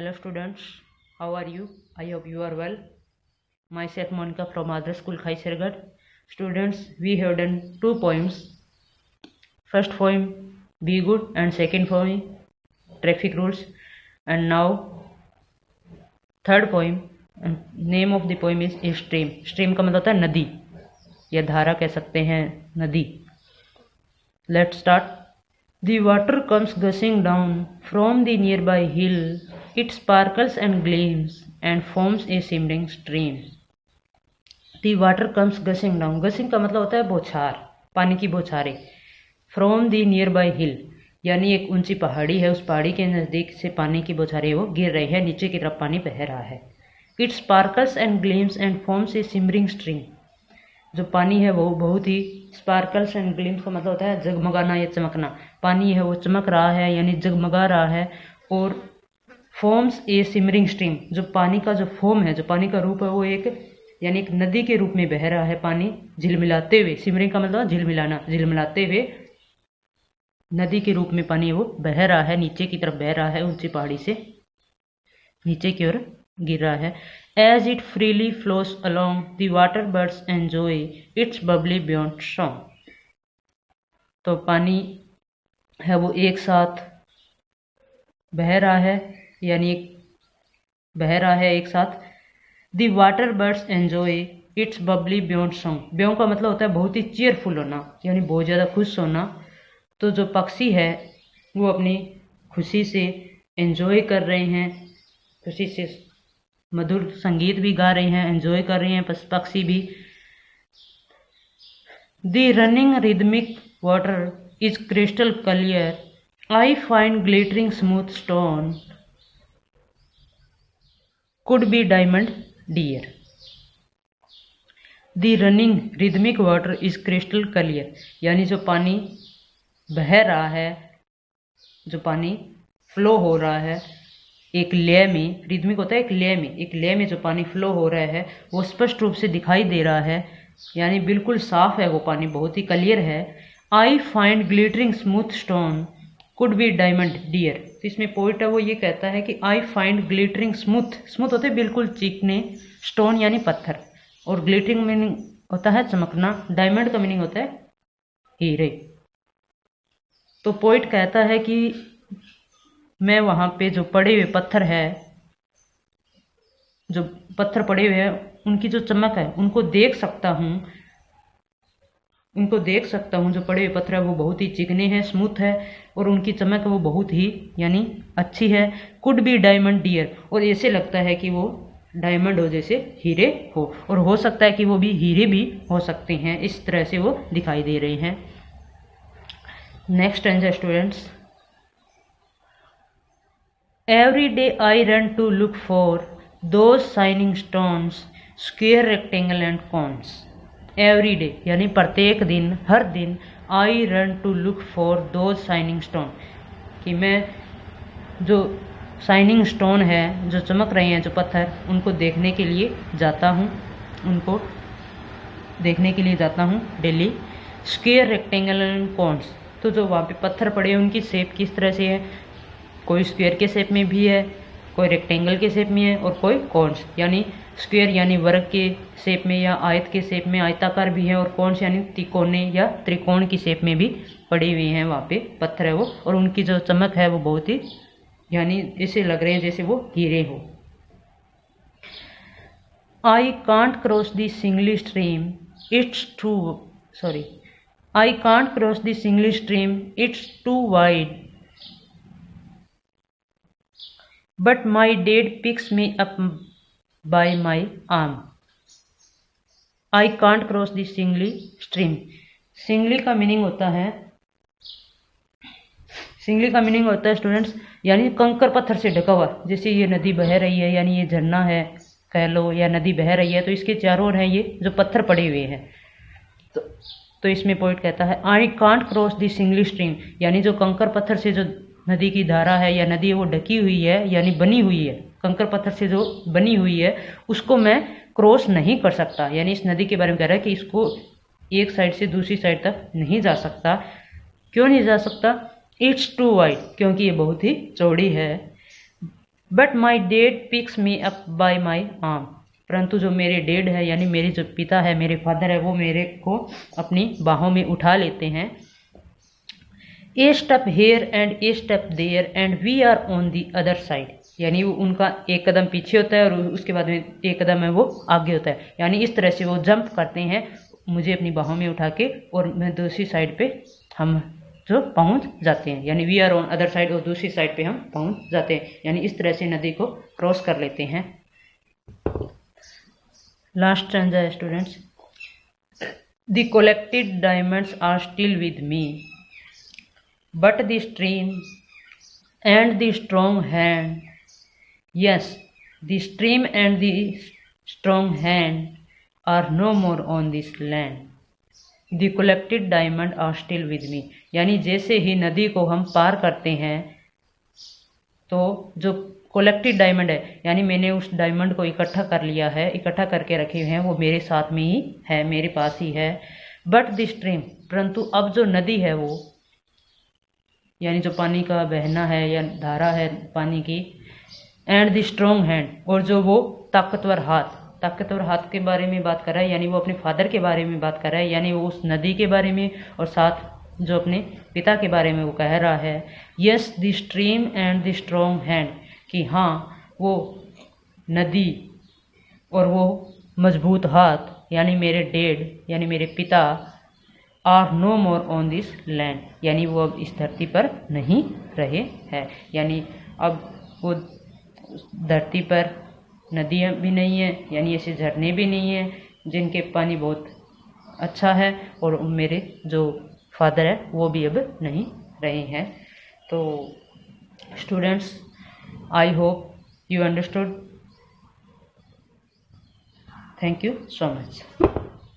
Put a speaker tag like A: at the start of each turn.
A: Hello students, how are you? I hope you are well. Myself Monica from Adra School Khaisargarh. Students, we have done two poems. First poem, Be Good, and second poem, Traffic Rules. And now third poem, and name of the poem is Stream. Stream का मतलब होता है नदी या धारा कह सकते हैं, नदी. Let's start. The water comes gushing down from the nearby hill. It sparkles and gleams and forms a shimmering stream. The water comes gushing down. Gushing का मतलब होता है बौछार, पानी की बौछारें. From the nearby hill, यानी एक ऊंची पहाड़ी है, उस पहाड़ी के नज़दीक से पानी की बौछारें वो गिर रही है, नीचे की तरफ पानी बह रहा है. It sparkles and gleams and forms a shimmering stream. जो पानी है वो बहुत ही, स्पार्कल्स एंड ग्लिम्स का मतलब होता है जगमगाना या चमकना. पानी है वो चमक रहा है यानी जगमगा रहा है. और फॉर्म्स ए सिमरिंग स्ट्रीम, जो पानी का जो फॉर्म है, जो पानी का रूप है, वो एक यानी एक नदी के रूप में बह रहा है. पानी झिलमिलाते हुए, सिमरिंग का मतलब झिलमिलाना, झिलमिलाते हुए नदी के रूप में पानी वो बह रहा है, नीचे की तरफ बह रहा है, ऊंची पहाड़ी से नीचे की ओर गिर रहा है. As it freely flows along, the water birds enjoy its bubbly beyond song. तो पानी है वो एक साथ बह रहा है, यानी बह रहा है एक साथ. The water birds enjoy its bubbly beyond song. Beyond का मतलब होता है बहुत ही cheerful होना, यानी बहुत ज़्यादा खुश होना. तो जो पक्षी है वो अपनी खुशी से एंजॉय कर रहे हैं, खुशी से मधुर संगीत भी गा रहे हैं, एंजॉय कर रहे हैं पक्षी भी. The running rhythmic water is crystal clear. I find glittering smooth stone could be diamond dear. The running rhythmic water is crystal clear, यानी जो पानी बह रहा है, जो पानी फ्लो हो रहा है एक लय में, रिदमिक होता है एक लय में जो पानी फ्लो हो रहा है वो स्पष्ट रूप से दिखाई दे रहा है, यानी बिल्कुल साफ है वो पानी, बहुत ही क्लियर है. I find glittering smooth stone could be diamond dear. तो इसमें पोइट है वो ये कहता है कि I find glittering smooth, smooth होते बिल्कुल चिकने, स्टोन यानी पत्थर, और ग्लिटरिंग मीनिंग होता है चमकना, डायमंड का मीनिंग होता है हीरे. तो पोइट कहता है कि मैं वहाँ पे जो पड़े हुए पत्थर है, जो पत्थर पड़े हुए हैं उनकी जो चमक है उनको देख सकता हूँ, जो पड़े हुए पत्थर है वो बहुत ही चिकने हैं, स्मूथ है, और उनकी चमक वो बहुत ही यानी अच्छी है. कुड बी डायमंड डियर, और ऐसे लगता है कि वो डायमंड हो, जैसे हीरे हो, और हो सकता है कि वो भी हीरे भी हो सकते हैं, इस तरह से वो दिखाई दे रहे हैं. Next answer students. Every day I run to look for those shining stones, square, rectangle and cones. Every day यानी प्रत्येक दिन, हर दिन, I run to look for those shining stone, कि मैं जो शाइनिंग स्टोन है, जो चमक रहे हैं जो पत्थर, उनको देखने के लिए जाता हूँ, daily. Square, rectangle and cons, तो जो वहाँ पे पत्थर पड़े हैं उनकी शेप किस तरह से है, कोई स्क्वायर के शेप में भी है, कोई रेक्टेंगल के शेप में है, और कोई कॉन्स यानी स्क्वायर यानी वर्ग के शेप में या आयत के शेप में, आयताकार भी है, और कॉन्स यानी तिकोने या त्रिकोण की शेप में भी पड़े हुए हैं वहाँ पे पत्थर है वो, और उनकी जो चमक है वो बहुत ही यानी ऐसे लग रहे हैं जैसे वो हीरे हो. आई कांट क्रॉस द सिंगली stream it's too wide but my dad picks me up by my arm. I can't cross the singly stream. Singly का मीनिंग होता है स्टूडेंट्स, यानी कंकर पत्थर से ढका हुआ. जैसे ये नदी बह रही है, यानी ये झरना है कह लो, या नदी बह रही है, तो इसके चारों ओर हैं ये जो पत्थर पड़े हुए हैं. तो इसमें पोइट कहता है आई कांट क्रॉस द सिंगली स्ट्रीम, यानी जो कंकर पत्थर से जो नदी की धारा है या नदी वो ढकी हुई है, यानी बनी हुई है, कंकर पत्थर से जो बनी हुई है उसको मैं क्रॉस नहीं कर सकता. यानी इस नदी के बारे में कह रहा है कि इसको एक साइड से दूसरी साइड तक नहीं जा सकता. क्यों नहीं जा सकता? इट्स टू वाइड, क्योंकि ये बहुत ही चौड़ी है. But my dad picks me up by my arm, परंतु जो मेरे डैड है यानी मेरे जो पिता है, मेरे फादर है, वो मेरे को अपनी बाहों में उठा लेते हैं। A step here and a step there and we are on the other side, यानी वो उनका एक कदम पीछे होता है और उसके बाद में एक कदम है वो आगे होता है, यानी इस तरह से वो जंप करते हैं मुझे अपनी बाहों में उठा के, और मैं दूसरी साइड पे हम जो पहुंच जाते हैं, यानी we are on other side, और दूसरी साइड पे हम पहुंच जाते हैं, यानी इस तरह से नदी को क्रॉस कर लेते हैं। लास्ट स्टैंजा है students. The collected diamonds are still with me but the stream and the strong hand, yes the stream and the strong hand are no more on this land, the collected diamond are still with me, यानी जैसे ही नदी को हम पार करते हैं तो जो collected diamond है, यानी मैंने उस डायमंड को इकट्ठा कर लिया है, इकट्ठा करके रखे हुए हैं, वो मेरे साथ में ही है, मेरे पास ही है। बट द स्ट्रीम, परंतु अब जो नदी है वो, यानी जो पानी का बहना है या धारा है पानी की, एंड द स्ट्रॉन्ग हैंड, और जो वो ताकतवर हाथ के बारे में बात कर रहा है, यानी वो अपने फादर के बारे में बात कर रहा है, यानी वो उस नदी के बारे में और साथ जो अपने पिता के बारे में वो कह रहा है। Yes the stream and the strong hand, कि हाँ वो नदी और वो मजबूत हाथ, यानी मेरे डैड यानी मेरे पिता, are no more on this land, यानी वो अब इस धरती पर नहीं रहे हैं, यानी अब वो धरती पर नदियाँ भी नहीं है, यानी ऐसे झरने भी नहीं है जिनके पानी बहुत अच्छा है, और मेरे जो फादर है वो भी अब नहीं रहे हैं। तो students, I hope you understood. Thank you so much.